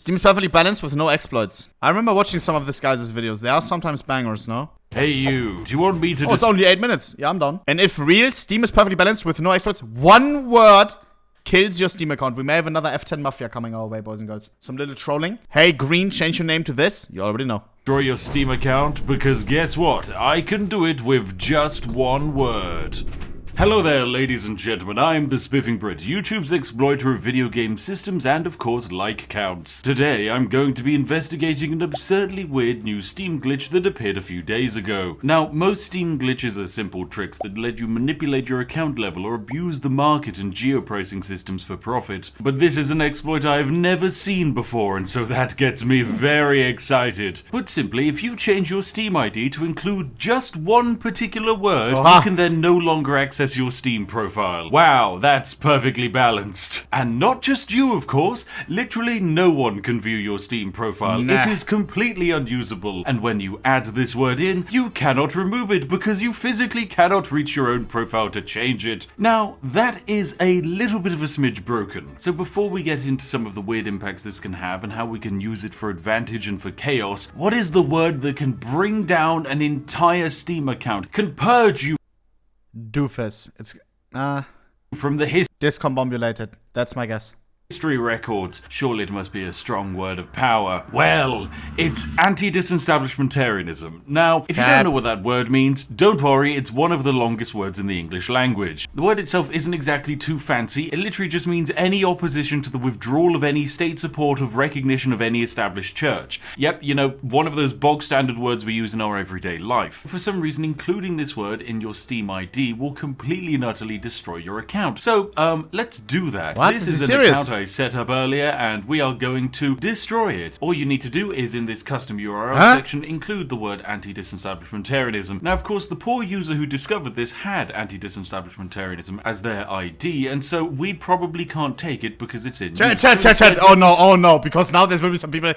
Steam is perfectly balanced with no exploits. I remember watching some of this guy's videos. They are sometimes bangers, no? Hey you, do you want me to it's only 8 minutes. Yeah, I'm done. And if real, Steam is perfectly balanced with no exploits. One word kills your Steam account. We may have another F10 Mafia coming our way, boys and girls. Some little trolling. Hey, Green, change your name to this. You already know. destroy your Steam account? Because guess what? I can do it with just one word. Hello there, ladies and gentlemen, I'm the Spiffing Brit, YouTube's exploiter of video game systems and, of course, like counts. Today, I'm going to be investigating an absurdly weird new Steam glitch that appeared a few days ago. Now, most Steam glitches are simple tricks that let you manipulate your account level or abuse the market and geo-pricing systems for profit. But this is an exploit I've never seen before, and so that gets me very excited. Put simply, if you change your Steam ID to include just one particular word, you can then no longer access your Steam profile. Wow, that's perfectly balanced. And not just you, of course. Literally no one can view your Steam profile. It is completely unusable. And when you add this word in, you cannot remove it because you physically cannot reach your own profile to change it. Now, that is a little bit of a smidge broken. So before we get into some of the weird impacts this can have and how we can use it for advantage and for chaos, what is the word that can bring down an entire Steam account, can purge you Doofus. It's, from the discombobulated. That's my guess. history records? Surely it must be a strong word of power. Well, it's anti-disestablishmentarianism. Now, if you don't know what that word means, don't worry, it's one of the longest words in the English language. The word itself isn't exactly too fancy, it literally just means any opposition to the withdrawal of any state support of recognition of any established church. Yep, you know, one of those bog standard words we use in our everyday life. For some reason, including this word in your Steam ID will completely and utterly destroy your account. So, let's do that. What? This Is is it an serious? account I set up earlier, and we are going to destroy it. All you need to do is, in this custom URL section, include the word anti-disestablishmentarianism. Now, of course, the poor user who discovered this had anti-disestablishmentarianism as their ID, and so we probably can't take it because it's in use. Chat. Oh no, because now there's maybe some people.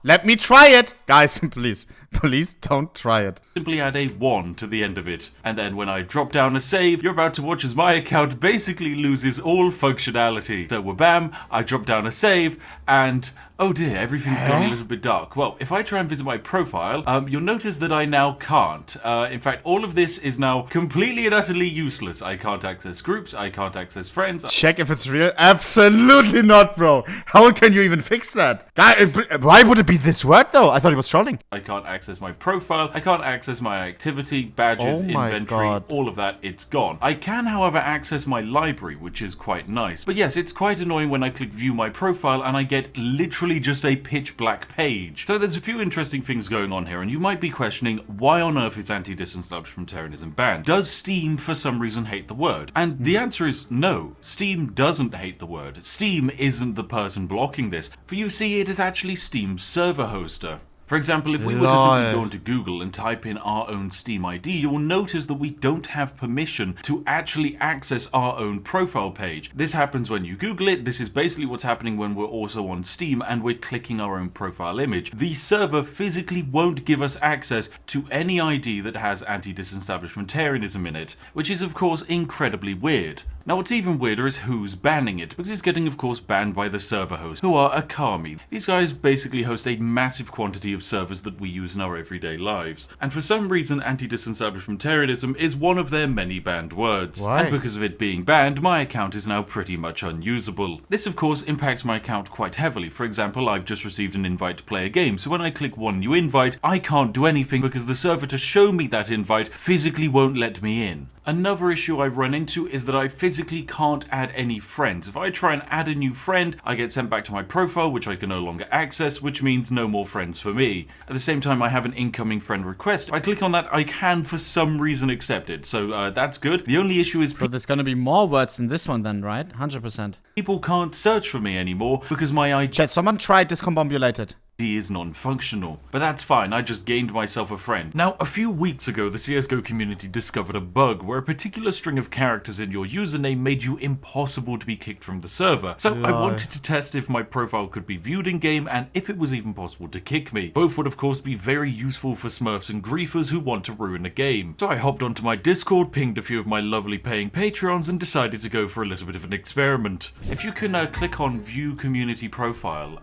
Let me try it. Guys, please don't try it. Simply add a 1 to the end of it. And then when I drop down a save, you're about to watch as my account basically loses all functionality. So bam, I drop down a save, and oh dear, everything's gone a little bit dark. Well, if I try and visit my profile, you'll notice that I now can't. In fact, all of this is now completely and utterly useless. I can't access groups, I can't access friends. Check if it's real. Absolutely not, bro. How can you even fix that? Why would it be this word, though? I thought he was trolling. I can't access my profile, I can't access my activity, badges, inventory, all of that, it's gone. I can, however, access my library, which is quite nice. But yes, it's quite annoying when I click view my profile and I get literally just a pitch black page. So there's a few interesting things going on here, and you might be questioning, why on earth is anti-disestablishmentarianism banned? Does Steam for some reason hate the word? And the answer is no. Steam doesn't hate the word. Steam isn't the person blocking this. For you see, it is actually Steam's server hoster. For example, if we were to simply go into Google and type in our own Steam ID, you will notice that we don't have permission to actually access our own profile page. This happens when you Google it. This is basically what's happening when we're also on Steam and we're clicking our own profile image. The server physically won't give us access to any ID that has anti-disestablishmentarianism in it, which is of course incredibly weird. Now what's even weirder is who's banning it, because it's getting of course banned by the server host, who are Akami. These guys basically host a massive quantity of servers that we use in our everyday lives, and for some reason anti-disestablishmentarianism is one of their many banned words. Why? And because of it being banned, my account is now pretty much unusable. This of course impacts my account quite heavily. For example, I've just received an invite to play a game, so when I click one new invite, I can't do anything because the server to show me that invite physically won't let me in. Another issue I've run into is that I physically can't add any friends. If I try and add a new friend, I get sent back to my profile, which I can no longer access, which means no more friends for me. At the same time, I have an incoming friend request. If I click on that, I can for some reason accept it, so that's good. The only issue is But there's gonna be more words in this one then, right? 100%. people can't search for me anymore because my ID... Chat, someone tried discombobulated. he is non-functional. But that's fine, I just gained myself a friend. Now, a few weeks ago, the CSGO community discovered a bug where a particular string of characters in your username made you impossible to be kicked from the server. So I wanted to test if my profile could be viewed in-game and if it was even possible to kick me. Both would of course be very useful for smurfs and griefers who want to ruin a game. So I hopped onto my Discord, pinged a few of my lovely paying Patreons and decided to go for a little bit of an experiment. If you can click on view community profile,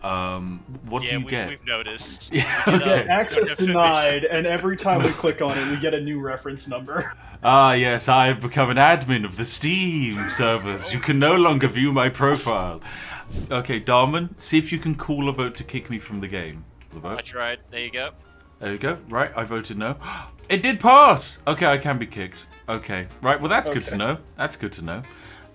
what do you get? We've noticed. Yeah, You get access denied, and every time we click on it, we get a new reference number. Ah, yes, I have become an admin of the Steam servers. You can no longer view my profile. Okay, Darman, see if you can call a vote to kick me from the game. I tried. There you go. There you go. Right, I voted no. It did pass! Okay, I can be kicked. Okay. Right, well that's good to know. That's good to know.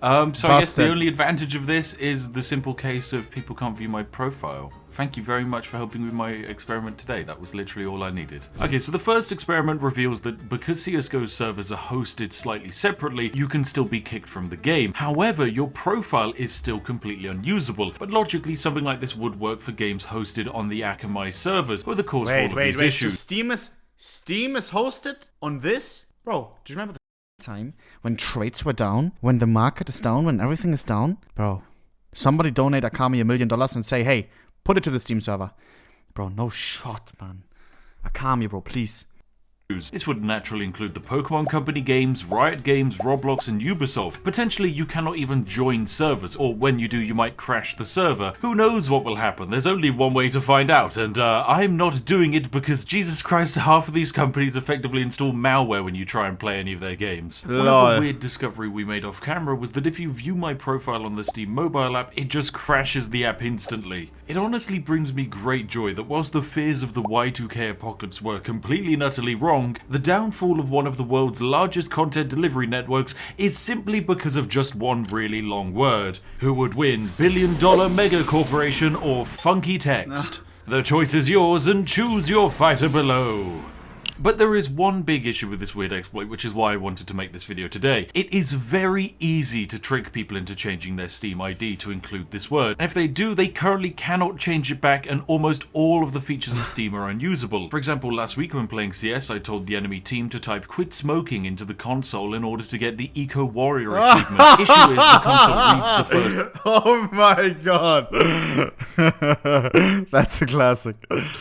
So I guess the only advantage of this is the simple case of people can't view my profile. Thank you very much for helping with my experiment today. That was literally all I needed. Okay, so the first experiment reveals that because CSGO's servers are hosted slightly separately, you can still be kicked from the game. However, your profile is still completely unusable. But logically, something like this would work for games hosted on the Akamai servers, who are the cause for all of these issues. So Steam is hosted on this? Bro, do you remember the time when trades were down, when the market is down, when everything is down? Bro, somebody donate Akami $1 million and say, hey, put it to the Steam server. Bro, no shot, man. Akami, bro, please. This would naturally include the Pokemon Company games, Riot Games, Roblox, and Ubisoft. Potentially, you cannot even join servers, or when you do, you might crash the server. Who knows what will happen? There's only one way to find out, and I'm not doing it because, Jesus Christ, half of these companies effectively install malware when you try and play any of their games. One of the weird discovery we made off camera was that if you view my profile on the Steam mobile app, it just crashes the app instantly. It honestly brings me great joy that whilst the fears of the Y2K apocalypse were completely and utterly wrong, the downfall of one of the world's largest content delivery networks is simply because of just one really long word. Who would win, billion-dollar mega corporation or funky text? The choice is yours, and choose your fighter below. But there is one big issue with this weird exploit, which is why I wanted to make this video today. It is very easy to trick people into changing their Steam ID to include this word. And if they do, they currently cannot change it back, and almost all of the features of Steam are unusable. For example, last week when playing CS, I told the enemy team to type quit smoking into the console in order to get the Eco Warrior achievement. Issue is the console reads the first Oh my god. That's a classic.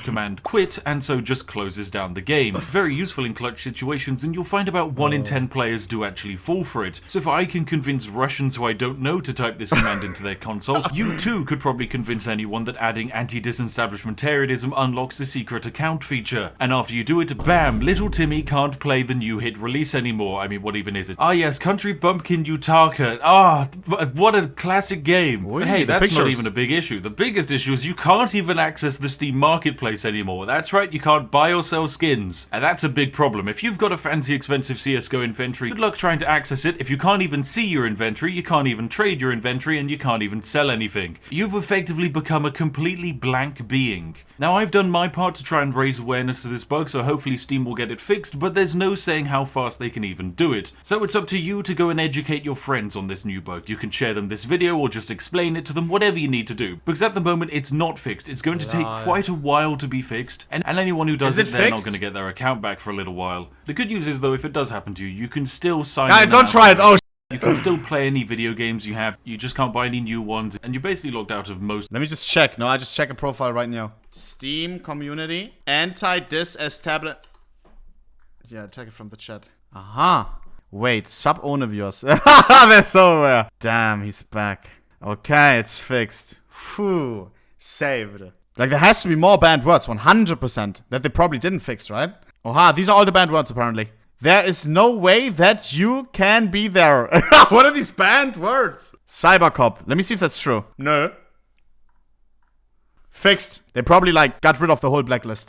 command quit, and so just closes down the game. Very useful in clutch situations, and you'll find about 1 in 10 players do actually fall for it. So if I can convince Russians who I don't know to type this command into their console, you too could probably convince anyone that adding anti-disestablishmentarianism unlocks the secret account feature. And after you do it, bam, little Timmy can't play the new hit release anymore. I mean, what even is it? Ah yes, Country Bumpkin Utaka. Ah, what a classic game. Boy, but hey, that's pictures. not even a big issue. The biggest issue is you can't even access the Steam Marketplace anymore. That's right, you can't buy or sell skins. And that's a big problem. If you've got a fancy expensive CSGO inventory, good luck trying to access it. If you can't even see your inventory, you can't even trade your inventory, and you can't even sell anything. You've effectively become a completely blank being. Now, I've done my part to try and raise awareness to this bug, so hopefully Steam will get it fixed, but there's no saying how fast they can even do it. So it's up to you to go and educate your friends on this new bug. You can share them this video or just explain it to them, whatever you need to do. Because at the moment, it's not fixed. It's going to take quite a while to be fixed, and anyone who does it, they're not going to get their account back for a little while. The good news is, though, if it does happen to you, you can still sign in. Don't try it. Oh, you can still play any video games you have. You just can't buy any new ones, and you're basically locked out of most. let me just check. No, I just check a profile right now. Steam community anti-disestablish. Yeah, check it from the chat. Aha. Wait, sub owner viewers. They're so rare. Damn, he's back. Okay, it's fixed. Phew. Saved. Like, there has to be more banned words, 100%. That they probably didn't fix, right? Oha, these are all the banned words, apparently. There is no way that you can be there. What are these banned words? Cybercop. Let me see if that's true. No. Fixed. They probably, like, got rid of the whole blacklist.